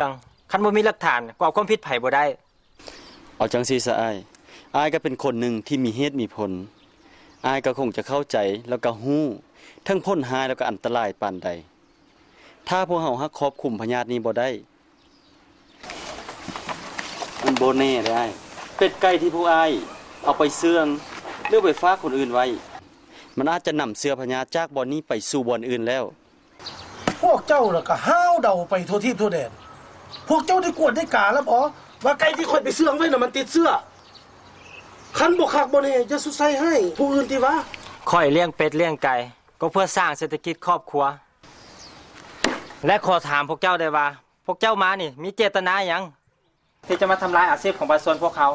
ดังคันบ่มีหลักฐานก็เอาความผิดไผบ่ได้เอาจังซี่ซะอ้ายก็เป็นคนหนึ่งที่มีเหตุมีผลอ้ายก็คงจะเข้าใจแล้วก็ฮู้ทั้งพ้นหายแล้วก็อันตรายปานใดถ้าพวกเฮาครอบคุมพยาธินี้บ่ได้มันบ่แน่เด้อ้ายเป็ดไก่ที่พวกอ้ายเอาไปเสื่องหรือไปฝากคนอื่นไว้มันอาจจะนำเชื้อพยาธิจากบ่อนนี้ไปสู่บ่อนอื่นแล้วพวกเจ้าน่ะก็ห้าวเดาไปทั่วทิพย์ทั่วแดนพวกเจ้าได้กวดได้กาแล้วบ่ว่าไก่ที่ค่อยไปเสื่องไว้น่ะมันติดเชื้อคันบ่คักบ่แน่จะสุดใส่ให้ผู้อื่นที่ว่าค่อยเลี้ยงเป็ดเลี้ยงไก่ก็เพื่อสร้างเศรษฐกิจครอบครัวและขอถามพวกเจ้าได้ว่าพวกเจ้ามานี่มีเจตนาหยังที่จะมาทำลายอาชีพของประชาชนพวกเขา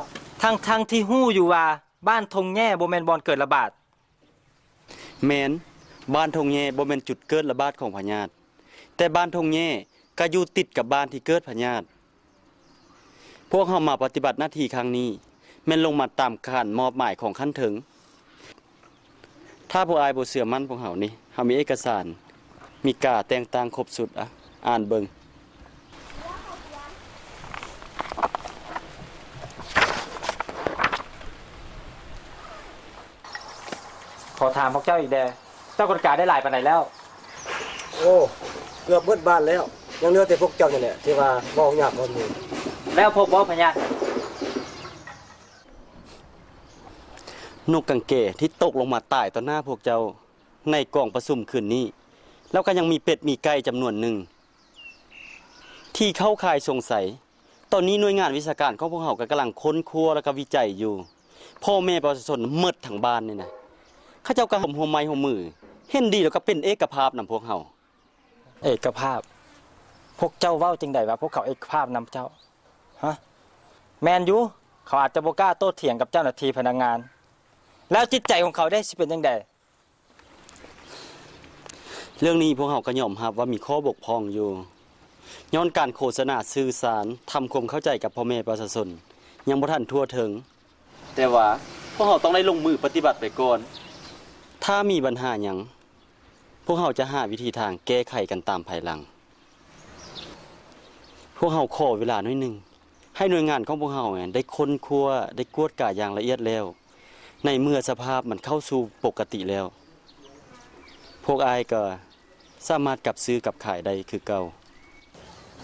ทั้งที่ฮู้อยู่ว่าบ้านทงแง่บ่แม่นบ่อนเกิดระบาดแม่นบ้านทงแง่บ่แม่นจุดเกิดระบาดของพยาธิแต่บ้านทงแง่ก็อยู่ติดกับบ้านที่เกิดพยาธิพวกเฮามาปฏิบัติหน้าที่ครั้งนี้แม่นลงมาตามขั้นมอบหมายของขั้นถึงถ้าพวกอายบ่เชื่อมั่นพวกเฮานี่เฮามีเอกสารมีกาแต่งตั้งครบสุดอ่านเบิ่งขอถามพวกเจ้าอีกแดเจ้ากฎกาได้หลายปานใดแล้วโอ้เกือบเบิดบ้านแล้วยังเหลือแต่พวกเจ้านี่แหละที่ว่าบ่ยากบ่มีแล้วพบบ่พญานกกังเกที่ตกลงมาตายต่อหน้าพวกเจ้าในกองประชุมคืนนี้แล้วก็ยังมีเป็ดมีไก่จำนวนหนึ่งที่เข้าข่ายสงสัยตอนนี้หน่วยงานวิชาการของพวกเขาก็กำลังค้นคว้าและก็วิจัยอยู่พ่อแม่ประชาชนหมดทั้งบ้านนี่นะเขาเจ้าก็ห่มหัวไม้หัวมือเห็นดีแล้วก็เป็นเอกภาพนำพวกเขาเอกภาพพวกเจ้าเว้าจังได๋ว่าพวกเขาเอกภาพนำเจ้าฮะแม่นอยู่เขาอาจจะบ่กล้าโต้เถียงกับเจ้าหน้าที่พนักงานแล้วจิตใจของเขาได้สิเป็นจังได๋เรื่องนี้พวกเขาก็ยอมรับว่ามีข้อบกพร่องอยู่ย้อนการโฆษณาสื่อสารทำความเข้าใจกับพ่อแม่ประชาชนยังบ่ทันทั่วถึงแต่ว่าพวกเขาต้องได้ลงมือปฏิบัติไปก่อนถ้ามีปัญหาหยังพวกเขาจะหาวิธีทางแก้ไขกันตามภายหลังพวกเขาขอเวลาหน่อยนึงให้หน่วยงานของพวกเขาได้ค้นคว้าได้กวดกาอย่างละเอียดแล้วในเมื่อสภาพมันเข้าสู่ปกติแล้วพวกอายก็สามารถกลับซื้อกับขายได้คือเก่า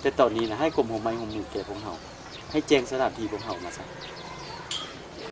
แต่ตอนนี้นะให้กรมหัวไม้หัวมือแก่พวกเขาให้แจ้งสถานที่พวกเขามาซะ